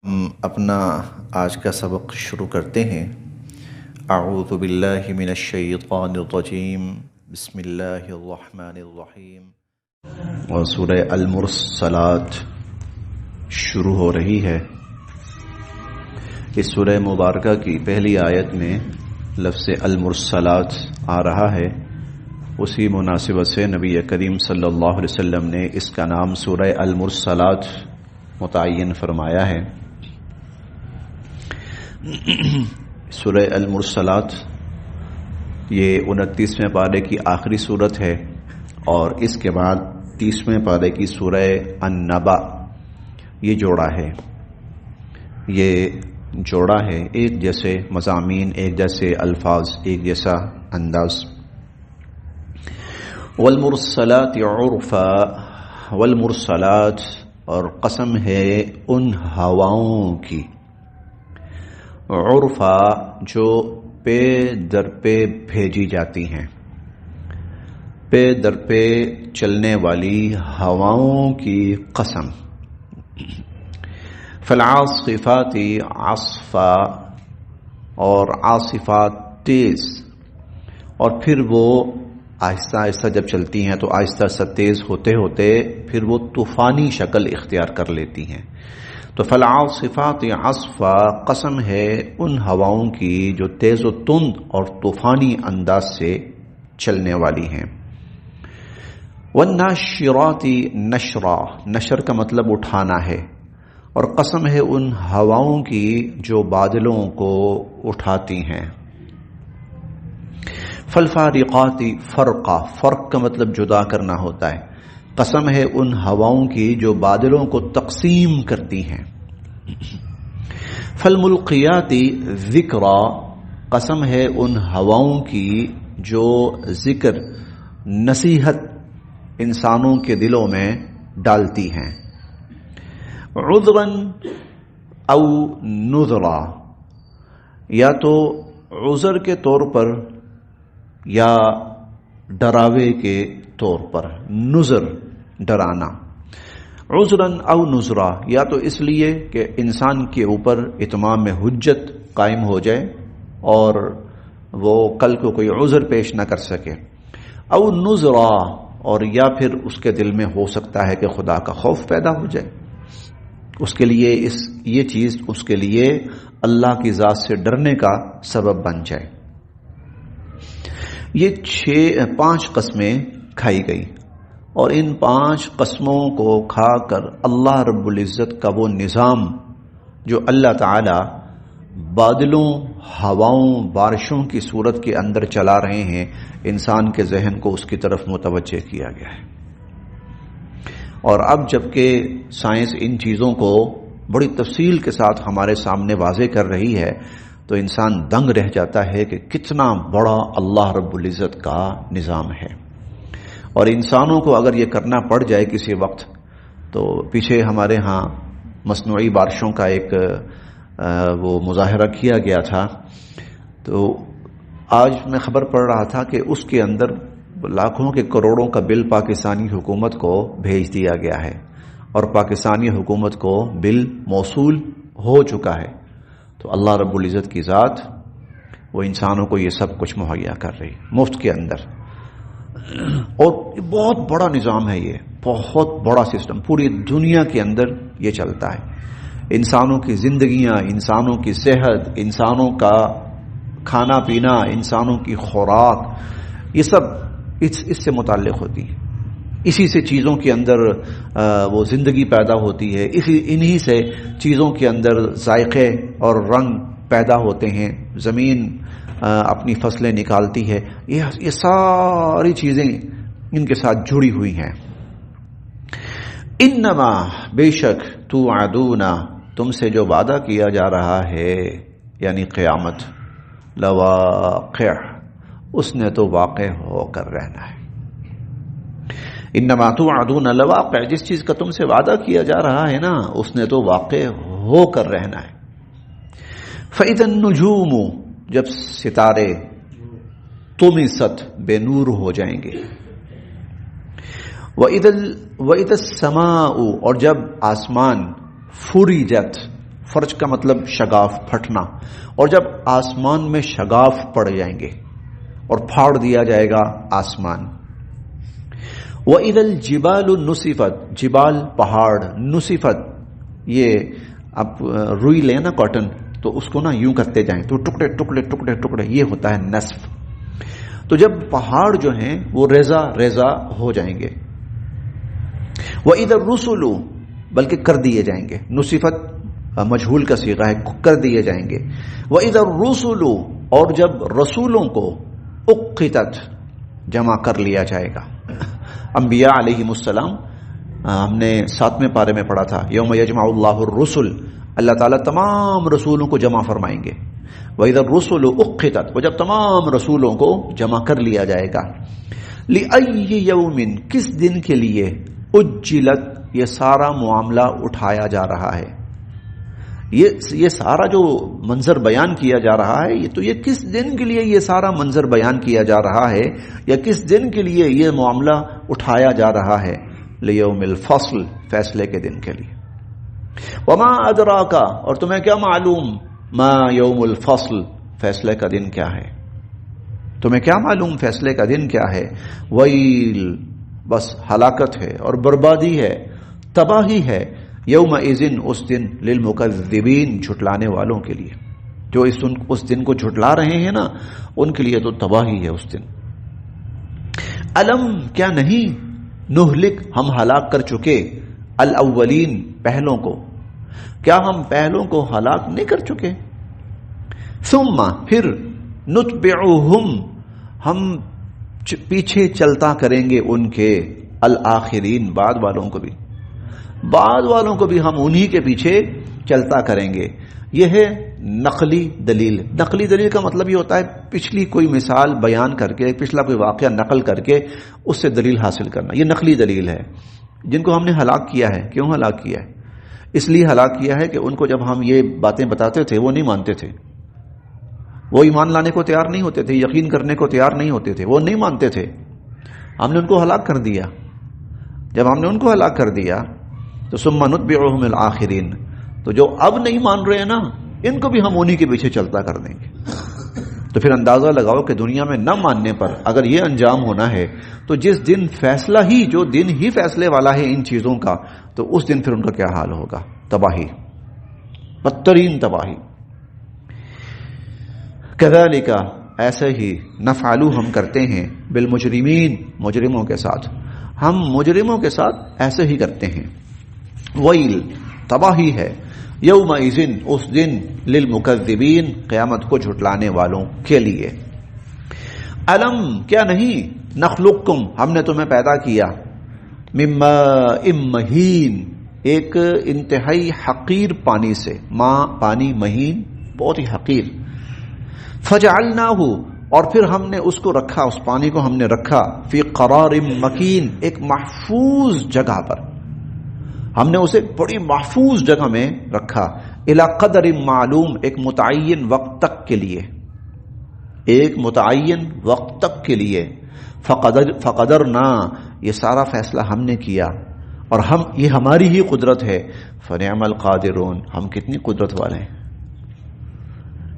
ہم اپنا آج کا سبق شروع کرتے ہیں۔ اعوذ باللہ من الشیطان الرجیم، بسم اللہ الرحمن الرحیم۔ اور سورہ المرسلات شروع ہو رہی ہے۔ اس سورہ مبارکہ کی پہلی آیت میں لفظ المرسلات آ رہا ہے، اسی مناسبت سے نبی کریم صلی اللہ علیہ وسلم نے اس کا نام سورہ المرسلات متعین فرمایا ہے۔ سورہ المرسلات یہ 29ویں پارے کی آخری سورت ہے، اور اس کے بعد 30ویں پارے کی سورہ النبا یہ جوڑا ہے۔ یہ جوڑا ہے، ایک جیسے مضامین، ایک جیسے الفاظ، ایک جیسا انداز۔ والمرسلات عرفا، والمرسلات اور قسم ہے ان ہواؤں کی، عرفا جو پے در پہ بھیجی جاتی ہیں، پے در پہ چلنے والی ہواؤں کی قسم۔ فالعاصفات عصفا، اور عاصفات تیز، اور پھر وہ آہستہ آہستہ جب چلتی ہیں تو آہستہ آہستہ تیز ہوتے ہوتے پھر وہ طوفانی شکل اختیار کر لیتی ہیں۔ تو فالعاصفات عصفا، قسم ہے ان ہواؤں کی جو تیز و تند اور طوفانی انداز سے چلنے والی ہیں۔ والناشرات نشرا، نشر کا مطلب اٹھانا ہے، اور قسم ہے ان ہواؤں کی جو بادلوں کو اٹھاتی ہیں۔ فالفارقات فرقا، فرق کا مطلب جدا کرنا ہوتا ہے، قسم ہے ان ہواؤں کی جو بادلوں کو تقسیم کرتی ہیں۔ فالملقیات ذکرا، قسم ہے ان ہواؤں کی جو ذکر، نصیحت انسانوں کے دلوں میں ڈالتی ہیں۔ عذرا او نذرا، یا تو عذر کے طور پر یا ڈراوے کے طور پر، نذر ڈرانا، عذراً او نذرا، یا تو اس لیے کہ انسان کے اوپر اتمام حجت قائم ہو جائے اور وہ کل کو کوئی عذر پیش نہ کر سکے، او نذرا، اور یا پھر اس کے دل میں ہو سکتا ہے کہ خدا کا خوف پیدا ہو جائے، اس کے لیے یہ چیز اس کے لیے اللہ کی ذات سے ڈرنے کا سبب بن جائے۔ یہ 5 قسمیں کھائی گئی، اور ان 5 قسموں کو کھا کر اللہ رب العزت کا وہ نظام جو اللہ تعالی بادلوں، ہواؤں، بارشوں کی صورت کے اندر چلا رہے ہیں، انسان کے ذہن کو اس کی طرف متوجہ کیا گیا ہے۔ اور اب جبکہ سائنس ان چیزوں کو بڑی تفصیل کے ساتھ ہمارے سامنے واضح کر رہی ہے، تو انسان دنگ رہ جاتا ہے کہ کتنا بڑا اللہ رب العزت کا نظام ہے۔ اور انسانوں کو اگر یہ کرنا پڑ جائے کسی وقت، تو پیچھے ہمارے ہاں مصنوعی بارشوں کا ایک وہ مظاہرہ کیا گیا تھا، تو آج میں خبر پڑھ رہا تھا کہ اس کے اندر لاکھوں کے کروڑوں کا بل پاکستانی حکومت کو بھیج دیا گیا ہے، اور پاکستانی حکومت کو بل موصول ہو چکا ہے۔ تو اللہ رب العزت کی ذات وہ انسانوں کو یہ سب کچھ مہیا کر رہی مفت کے اندر، اور بہت بڑا نظام ہے، یہ بہت بڑا سسٹم، پوری دنیا کے اندر یہ چلتا ہے۔ انسانوں کی زندگیاں، انسانوں کی صحت، انسانوں کا کھانا پینا، انسانوں کی خوراک، یہ سب اس سے متعلق ہوتی ہے۔ اسی سے چیزوں کے اندر وہ زندگی پیدا ہوتی ہے، انہی سے چیزوں کے اندر ذائقے اور رنگ پیدا ہوتے ہیں، زمین اپنی فصلیں نکالتی ہے، یہ ساری چیزیں ان کے ساتھ جڑی ہوئی ہیں۔ انما، بے شک، توعدون، تم سے جو وعدہ کیا جا رہا ہے یعنی قیامت، لواقع، اس نے تو واقع ہو کر رہنا ہے۔ انما توعدون لواقع، جس چیز کا تم سے وعدہ کیا جا رہا ہے نا، اس نے تو واقع ہو کر رہنا ہے۔ فَإِذَا النُّجُومُ، جب ستارے طُمِسَت، بے نور ہو جائیں گے۔ وَإِذَا السَّمَاءُ، اور جب آسمان، فُرِجَت، فرج کا مطلب شگاف، پھٹنا. اور جب آسمان میں شگاف پڑ جائیں گے اور پھاڑ دیا جائے گا آسمان. وَإِذَا الْجِبَالُ نُصِفَتْ، جبال پہاڑ، نصفت یہ آپ روئی لیں نا کاٹن تو اس کو نا یوں کرتے جائیں تو ٹکڑے ٹکڑے ٹکڑے ٹکڑے، یہ ہوتا ہے نصف. تو جب پہاڑ جو ہیں وہ ریزہ ریزہ ہو جائیں گے. وَإِذَا الرُّسُلُ، بلکہ کر دیے جائیں گے، نصفت مجہول کا صیغہ ہے، کر دیے جائیں گے. وَإِذَا الرُّسُلُ، اور جب رسولوں کو اُقِّتَت، جمع کر لیا جائے گا. انبیاء علیہم السلام ہم نے 7ویں پارے میں پڑھا تھا، یوم یجمع اللہ الرسل، اللہ تعالیٰ تمام رسولوں کو جمع فرمائیں گے. وَإِذَا الرُّسُلُ اُقِّتَت، وہ جب تمام رسولوں کو جمع کر لیا جائے گا. لِأَيِّ یَوْمٍ، کس دن کے لیے، اُجِّلَت، یہ سارا معاملہ اٹھایا جا رہا ہے. یہ سارا جو منظر بیان کیا جا رہا ہے تو یہ کس دن کے لیے یہ سارا منظر بیان کیا جا رہا ہے، یا کس دن کے لیے یہ معاملہ اٹھایا جا رہا ہے. لیوم الفصل، فیصلے کے دن کے لیے. وما ادراک، اور تمہیں کیا معلوم، ما یوم الفصل، فیصلے کا دن کیا ہے، تمہیں کیا معلوم فیصلے کا دن کیا ہے. ویل، بس ہلاکت ہے اور بربادی ہے، تباہی ہے. یومئذ، اس دن، للمکذبین، جھٹلانے والوں کے لیے، جو اس دن کو جھٹلا رہے ہیں نا ان کے لیے تو تباہی ہے اس دن. الم، کیا نہیں، نہلک، ہم ہلاک کر چکے، الاولین، پہلوں کو، کیا ہم پہلوں کو ہلاک نہیں کر چکے. ثم، پھر، نتبعہم، ہم پیچھے چلتا کریں گے ان کے، الاخرین، بعد والوں کو بھی، بعد والوں کو بھی ہم انہی کے پیچھے چلتا کریں گے. یہ ہے نقلی دلیل. نقلی دلیل کا مطلب یہ ہوتا ہے پچھلی کوئی مثال بیان کر کے، پچھلا کوئی واقعہ نقل کر کے اس سے دلیل حاصل کرنا، یہ نقلی دلیل ہے. جن کو ہم نے ہلاک کیا ہے، کیوں ہلاک کیا ہے؟ اس لیے ہلاک کیا ہے کہ ان کو جب ہم یہ باتیں بتاتے تھے وہ نہیں مانتے تھے، وہ ایمان لانے کو تیار نہیں ہوتے تھے، یقین کرنے کو تیار نہیں ہوتے تھے، وہ نہیں مانتے تھے. ہم نے ان کو ہلاک کر دیا. جب ہم نے ان کو ہلاک کر دیا تو ثم نتبعہم الآخرین، تو جو اب نہیں مان رہے ہیں نا ان کو بھی ہم انہی کے پیچھے چلتا کر دیں گے. تو پھر اندازہ لگاؤ کہ دنیا میں نہ ماننے پر اگر یہ انجام ہونا ہے تو جس دن فیصلہ ہی، جو دن ہی فیصلے والا ہے ان چیزوں کا، تو اس دن پھر ان کا کیا حال ہوگا، تباہی، بدترین تباہی. کذالک، ایسے ہی، نفعل، ہم کرتے ہیں، بالمجرمین، مجرموں کے ساتھ، ہم مجرموں کے ساتھ ایسے ہی کرتے ہیں. ویل، تباہی ہے، یومئذ، اس دن، للمکذبین، قیامت کو جھٹلانے والوں کے لیے. الم، کیا نہیں، نخلقکم، ہم نے تمہیں پیدا کیا، من ماء مہین، ایک انتہائی حقیر پانی سے، ماء، پانی، مہین، بہت ہی حقیر. فجعلناہ، اور پھر ہم نے اس کو رکھا، اس پانی کو ہم نے رکھا، فی قرار مکین، ایک محفوظ جگہ پر، ہم نے اسے بڑی محفوظ جگہ میں رکھا. الی قدر معلوم، ایک متعین وقت تک کے لیے، ایک متعین وقت تک کے لیے. فقدرنا، یہ سارا فیصلہ ہم نے کیا، اور یہ ہماری ہی قدرت ہے. فنعم القادرون، ہم کتنی قدرت والے ہیں،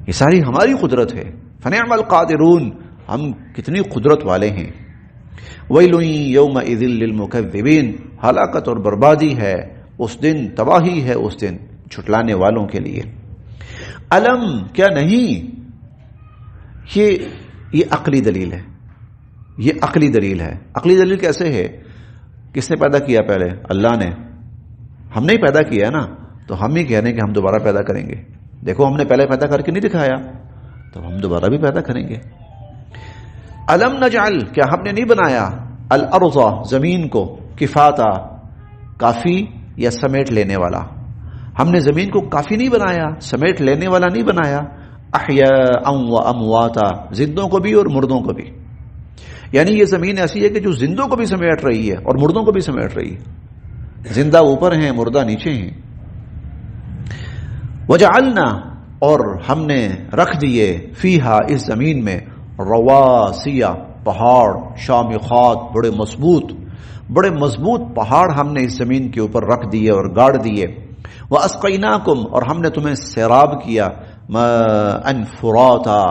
یہ ساری ہماری قدرت ہے. فنعم القادرون، ہم کتنی قدرت والے ہیں. ویل یومئذ للمکذبین، ہلاکت اور بربادی ہے اس دن، تباہی ہے اس دن جھٹلانے والوں کے لیے. الم، کیا نہیں، یہ عقلی دلیل ہے، یہ عقلی دلیل ہے. عقلی دلیل کیسے ہے؟ کس نے پیدا کیا پہلے؟ اللہ نے. ہم نے ہی پیدا کیا ہے نا، تو ہم ہی کہہ رہے ہیں کہ ہم دوبارہ پیدا کریں گے. دیکھو ہم نے پہلے پیدا کر کے نہیں دکھایا، تو ہم دوبارہ بھی پیدا کریں گے. الم نجعل، کیا ہم نے نہیں بنایا، الارض، زمین کو، کفاتا، کافی یا سمیٹ لینے والا، ہم نے زمین کو کافی نہیں بنایا، سمیٹ لینے والا نہیں بنایا. احیاء و امواتا، زندوں کو بھی اور مردوں کو بھی. یعنی یہ زمین ایسی ہے کہ جو زندوں کو بھی سمیٹ رہی ہے اور مردوں کو بھی سمیٹ رہی ہے، زندہ اوپر ہیں، مردہ نیچے ہیں. وجعلنا، اور ہم نے رکھ دیے، فیہا، اس زمین میں، رواسیہ، پہاڑ، شامخات، بڑے مضبوط پہاڑ ہم نے اس زمین کے اوپر رکھ دیے اور گاڑ دیے. وَأَسْقَيْنَاكُمْ اور ہم نے تمہیں سیراب کیا مَاءً فُرَاتًا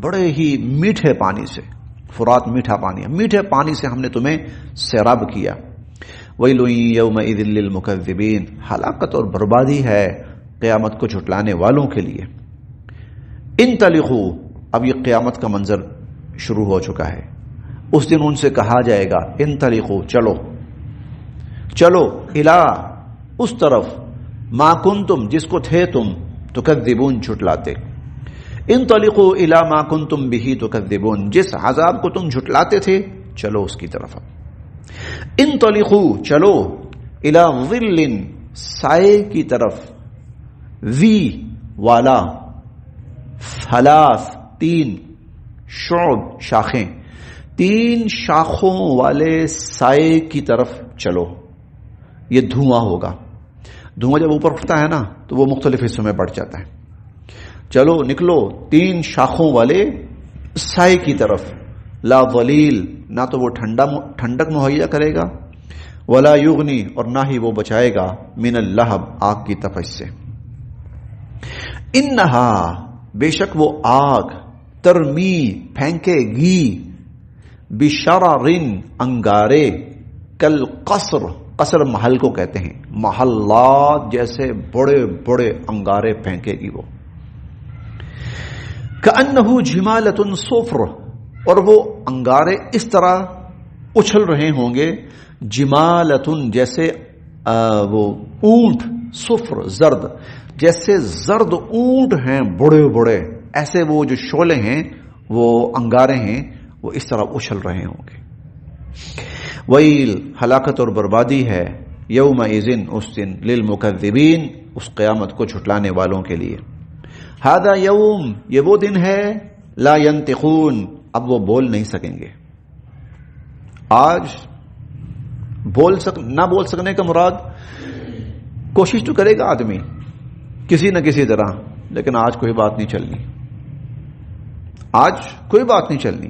بڑے ہی میٹھے پانی سے. فرات میٹھا پانی ہے، میٹھے پانی سے ہم نے تمہیں سیراب کیا. وَيْلٌ يَوْمَئِذٍ لِّلْمُكَذِّبِينَ ہلاکت اور بربادی ہے قیامت کو جھٹلانے والوں کے لیے. انطلقوا اب یہ قیامت کا منظر شروع ہو چکا ہے. اس دن ان سے کہا جائے گا انطلقوا چلو چلو الا اس طرف ما کنتم جس کو تھے تم تکذبون جھٹلاتے. انطلقوا الا ما کنتم به تکذبون جس عذاب کو تم جھٹلاتے تھے چلو اس کی طرف. انطلقوا چلو الی ظل سائے کی طرف ذی والا ثلاث تین شعب شاخیں 3 شاخوں والے سائے کی طرف چلو. یہ دھواں ہوگا. دھواں جب اوپر اٹھتا ہے نا تو وہ مختلف حصوں میں بڑھ جاتا ہے. چلو نکلو 3 شاخوں والے سائے کی طرف. لا ظلیل نہ تو وہ ٹھنڈک مہیا کرے گا ولا یغنی اور نہ ہی وہ بچائے گا من اللہب آگ کی تپش سے. انہا بے شک وہ آگ ترمی پھینکے گی بشررن انگارے کل قصر قصر محل کو کہتے ہیں محلات جیسے بڑے بڑے انگارے پھینکے گی وہ. کأنہ جمالۃ صفر اور وہ انگارے اس طرح اچھل رہے ہوں گے جمالۃ جیسے وہ اونٹ صفر زرد جیسے زرد اونٹ ہیں بڑے بڑے ایسے وہ جو شعلے ہیں وہ انگارے ہیں وہ اس طرح اچھل رہے ہوں گے. ویل ہلاکت اور بربادی ہے یومئذ اس دن للمکذبین اس قیامت کو جھٹلانے والوں کے لیے. ھذا یوم یہ وہ دن ہے لا ینطقون اب وہ بول نہیں سکیں گے. آج نہ بول سکنے کا مراد کوشش تو کرے گا آدمی کسی نہ کسی طرح لیکن آج کوئی بات نہیں چلنی. آج کوئی بات نہیں چلنی.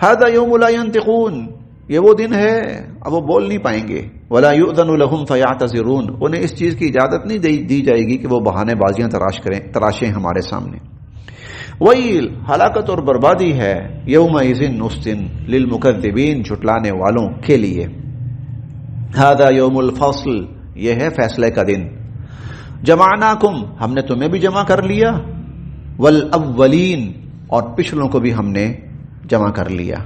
ھذا یوم لا ینطقون یہ وہ دن ہے اب وہ بول نہیں پائیں گے. ولا یؤذن لهم فیعتذرون انہیں اس چیز کی اجازت نہیں دی جائے گی کہ وہ بہانے بازیاں تراشیں ہمارے سامنے. ویل ہلاکت اور بربادی ہے یومئذ اس دن للمکذبین جھٹلانے والوں کے لیے. ھذا یوم الفصل یہ ہے فیصلے کا دن. جمعناکم ہم نے تمہیں بھی جمع کر لیا والاولین اور پچھلوں کو بھی ہم نے جمع کر لیا.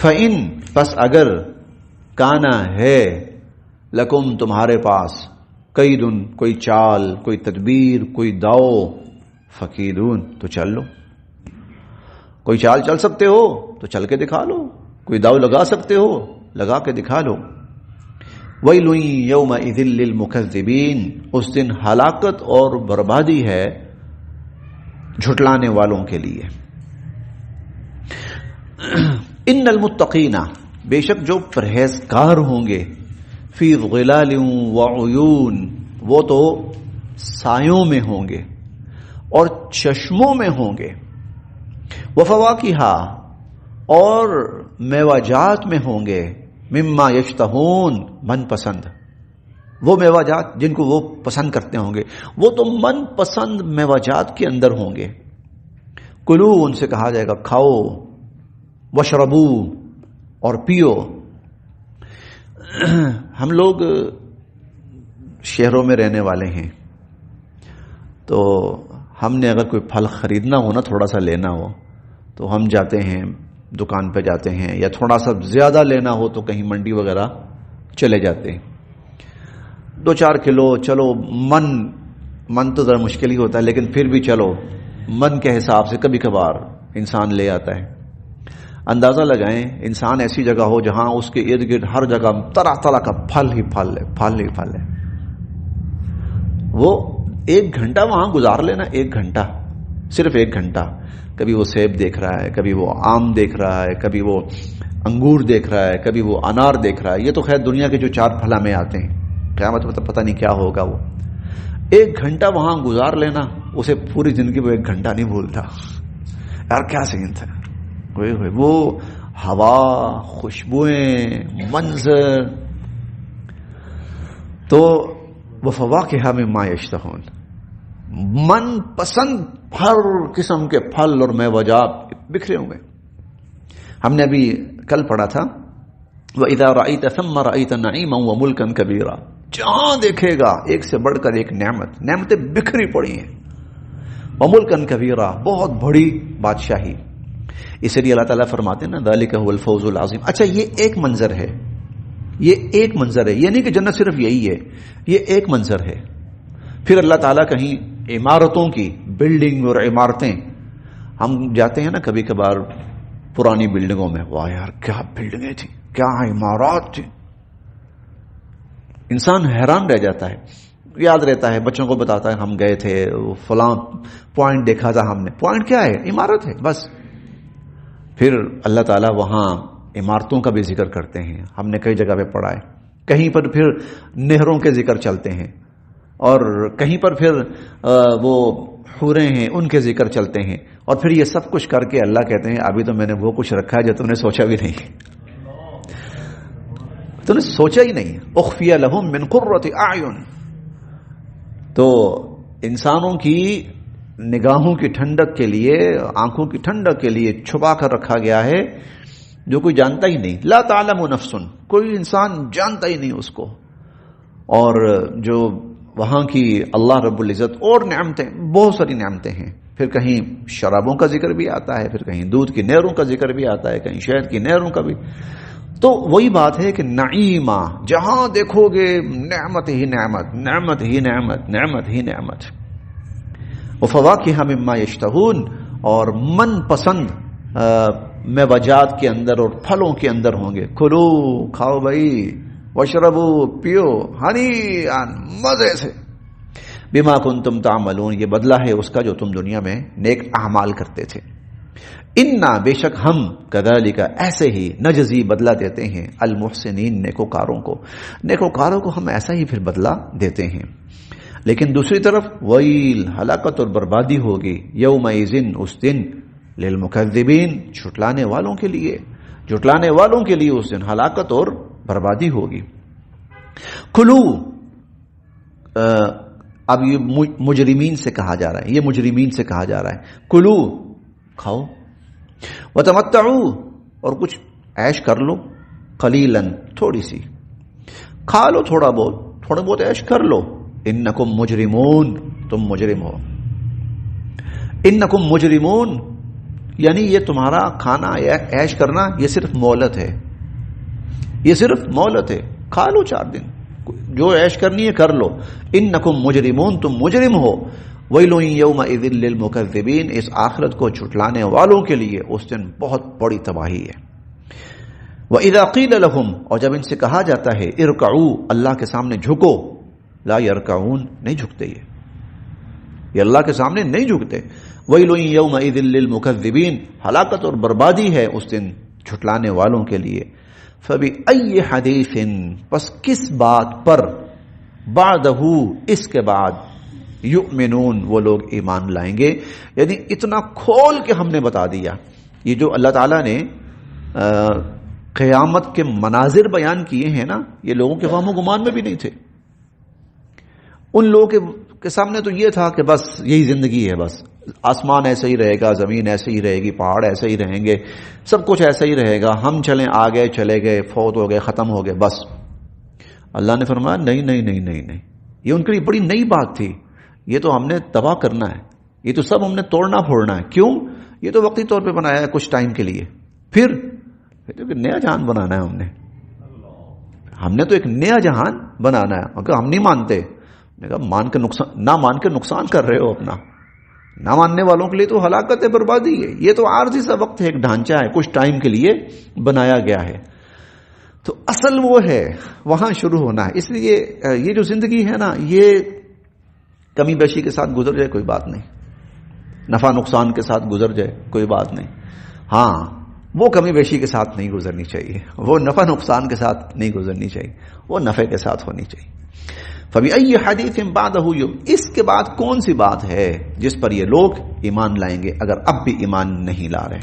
فَإِن پس اگر کانا ہے لکم تمہارے پاس قیدن کوئی چال کوئی تدبیر کوئی داؤ فقیدون تو چل لو. کوئی چال چل سکتے ہو تو چل کے دکھا لو. کوئی داؤ لگا سکتے ہو لگا کے دکھا لو. ویل یومئذ للمکذبین اس دن ہلاکت اور بربادی ہے جھٹلانے والوں کے لیے. ان المتقین بے شک جو پرہیزگار ہوں گے فی ظلال وعیون وہ تو سایوں میں ہوں گے اور چشموں میں ہوں گے. وفواکہ اور میوہ جات میں ہوں گے مما یشتہون من پسند وہ میوہ جات جن کو وہ پسند کرتے ہوں گے وہ تو من پسند میوہ جات کے اندر ہوں گے. کلو ان سے کہا جائے گا کھاؤ وشربو اور پیو. ہم لوگ شہروں میں رہنے والے ہیں تو ہم نے اگر کوئی پھل خریدنا ہو نا تھوڑا سا لینا ہو تو ہم جاتے ہیں دکان پہ جاتے ہیں یا تھوڑا سا زیادہ لینا ہو تو کہیں منڈی وغیرہ چلے جاتے ہیں. 2-4 کلو چلو من تو ذرا مشکل ہی ہوتا ہے لیکن پھر بھی چلو من کے حساب سے کبھی کبھار انسان لے آتا ہے. اندازہ لگائیں انسان ایسی جگہ ہو جہاں اس کے ارد گرد ہر جگہ طرح طرح کا پھل ہی پھل ہے وہ 1 گھنٹہ وہاں گزار لینا 1 گھنٹہ صرف 1 گھنٹہ کبھی وہ سیب دیکھ رہا ہے کبھی وہ آم دیکھ رہا ہے کبھی وہ انگور دیکھ رہا ہے کبھی وہ انار دیکھ رہا ہے. یہ تو خیر دنیا کے جو 4 پھل میں آتے ہیں قیامت میں تو پتہ نہیں کیا ہوگا. وہ 1 گھنٹہ وہاں گزار لینا اسے پوری زندگی وہ 1 گھنٹہ نہیں بھولتا. یار کیا سین تھا وہ ہوا خوشبوئیں منظر. تو وفواکہ مما یشتہون، من پسند ہر قسم کے پھل اور میوجات بکھرے ہوئے. ہم نے ابھی کل پڑھا تھا وَإِذَا رَأَيْتَ ثَمَّ رَأَيْتَ نَعِيمًا وَمُلْكًا كَبِيرًا، جہاں دیکھے گا ایک سے بڑھ کر ایک نعمتیں بکھری پڑی ہیں. وَمُلْكًا كَبِيرًا، بہت بڑی بادشاہی. اس لیے اللہ تعالیٰ فرماتے ہیں نا ذَلِكَ هُوَ الْفَوْزُ الْعَظِيمُ. اچھا یہ ایک منظر ہے، یہ ایک منظر ہے، یہ نہیں کہ جنت صرف یہی ہے، یہ ایک منظر ہے. پھر اللہ تعالیٰ کہیں عمارتوں کی، بلڈنگ اور عمارتیں، ہم جاتے ہیں نا کبھی کبھار پرانی بلڈنگوں میں، واہ یار کیا بلڈنگیں تھیں، کیا عمارات تھی، انسان حیران رہ جاتا ہے. یاد رہتا ہے، بچوں کو بتاتا ہے ہم گئے تھے فلاں پوائنٹ دیکھا تھا ہم نے. پوائنٹ کیا ہے؟ عمارت ہے بس. پھر اللہ تعالیٰ وہاں عمارتوں کا بھی ذکر کرتے ہیں. ہم نے کئی جگہ پہ پڑھا ہے. کہیں پر پھر نہروں کے ذکر چلتے ہیں، اور کہیں پر پھر وہ حوریں ہیں ان کے ذکر چلتے ہیں. اور پھر یہ سب کچھ کر کے اللہ کہتے ہیں ابھی تو میں نے وہ کچھ رکھا ہے جو تم نے سوچا بھی نہیں، تم نے سوچا ہی نہیں. اخفی لہم من قرۃ اعین، تو انسانوں کی نگاہوں کی ٹھنڈک کے لیے، آنکھوں کی ٹھنڈک کے لیے چھپا کر رکھا گیا ہے جو کوئی جانتا ہی نہیں. لا تعلم نفس، کوئی انسان جانتا ہی نہیں اس کو. اور جو وہاں کی اللہ رب العزت اور نعمتیں، بہت ساری نعمتیں ہیں. پھر کہیں شرابوں کا ذکر بھی آتا ہے، پھر کہیں دودھ کی نہروں کا ذکر بھی آتا ہے، کہیں شہد کی نہروں کا بھی. تو وہی بات ہے کہ نعیمہ، جہاں دیکھو گے نعمت ہی نعمت، نعمت ہی نعمت، نعمت ہی نعمت. وفواکہ مما یشتہون، اور من پسند میوجات کے اندر اور پھلوں کے اندر ہوں گے. کھلو، کھاؤ بھائی، وشربو، پیو، ہنیئا، مزے سے. بما کنتم تعملون، یہ بدلہ ہے اس کا جو تم دنیا میں نیک اعمال کرتے تھے. انا، بے شک ہم، کذالک، ایسے ہی، نجزی، بدلہ دیتے ہیں، المحسنین، نیکوکاروں کو. نیکوکاروں کو ہم ایسا ہی پھر بدلہ دیتے ہیں. لیکن دوسری طرف ویل، ہلاکت اور بربادی ہوگی، یومئذ، اس دن، للمکذبین، جھٹلانے والوں کے لیے، جھٹلانے والوں کے لیے اس دن ہلاکت اور بربادی ہوگی. کلو، اب یہ مجرمین سے کہا جا رہا ہے، یہ مجرمین سے کہا جا رہا ہے. کلو، کھاؤ، وتمتعوا، اور کچھ عیش کر لو، قلیلا، تھوڑی سی کھا لو، تھوڑا بہت عیش کر لو. انکم مجرمون، تم مجرم ہو. انکم مجرمون یعنی یہ تمہارا کھانا یا عیش کرنا یہ صرف مہلت ہے، یہ صرف مہلت ہے. کھا لو 4 دن، جو عیش کرنی ہے کر لو. انکم مجرمون، تم مجرم ہو. ویل یومئذ للمکذبین، اس آخرت کو جھٹلانے والوں کے لیے اس دن بہت بڑی تباہی ہے. وَإِذَا قِيلَ لَهُمْ، اور جب ان سے کہا جاتا ہے ارکعوا، اللہ کے سامنے جھکو، لا یرکعون، نہیں جھکتے، یہ اللہ کے سامنے نہیں جھکتے. ویل یومئذ للمکذبین، ہلاکت اور بربادی ہے اس دن جھٹلانے والوں کے لیے. فَبِأَيِّ حَدِيثٍ، پس کس بات پر، بعدہ، اس کے بعد، یؤمنون، وہ لوگ ایمان لائیں گے. یعنی اتنا کھول کے ہم نے بتا دیا. یہ جو اللہ تعالیٰ نے قیامت کے مناظر بیان کیے ہیں نا، یہ لوگوں کے وہم و گمان میں بھی نہیں تھے. ان لوگوں کے سامنے تو یہ تھا کہ بس یہی زندگی ہے، بس آسمان ایسا ہی رہے گا، زمین ایسے ہی رہے گی، پہاڑ ایسے ہی رہیں گے، سب کچھ ایسا ہی رہے گا، ہم چلیں، آ گئے، چلے گئے، فوت ہو گئے، ختم ہو گئے، بس. اللہ نے فرمایا نہیں نہیں نہیں نہیں نہیں، یہ ان کے لیے بڑی نئی بات تھی. یہ تو ہم نے تباہ کرنا ہے، یہ تو سب ہم نے توڑنا پھوڑنا ہے. کیوں؟ یہ تو وقتی طور پہ بنایا ہے کچھ ٹائم کے لیے، پھر نیا جہان بنانا ہے. ہم نے تو ایک نیا جہان بنانا ہے. اگر ہم نہیں مانتے، نہ مان کے نقصان کر رہے ہو اپنا. نہ ماننے والوں کے لیے تو ہلاکت ہے، بربادی ہے. یہ تو عارضی سا وقت ہے، ایک ڈھانچہ ہے، کچھ ٹائم کے لیے بنایا گیا ہے. تو اصل وہ ہے وہاں شروع ہونا ہے. اس لیے یہ جو زندگی ہے نا، یہ کمی بیشی کے ساتھ گزر جائے کوئی بات نہیں، نفع نقصان کے ساتھ گزر جائے کوئی بات نہیں. ہاں، وہ کمی بیشی کے ساتھ نہیں گزرنی چاہیے، وہ نفع نقصان کے ساتھ نہیں گزرنی چاہیے، وہ نفع کے ساتھ ہونی چاہیے. فَبِأَيِّ حَدِيثٍ بَعْدَهُ، اس کے بعد کون سی بات ہے جس پر یہ لوگ ایمان لائیں گے اگر اب بھی ایمان نہیں لا رہے.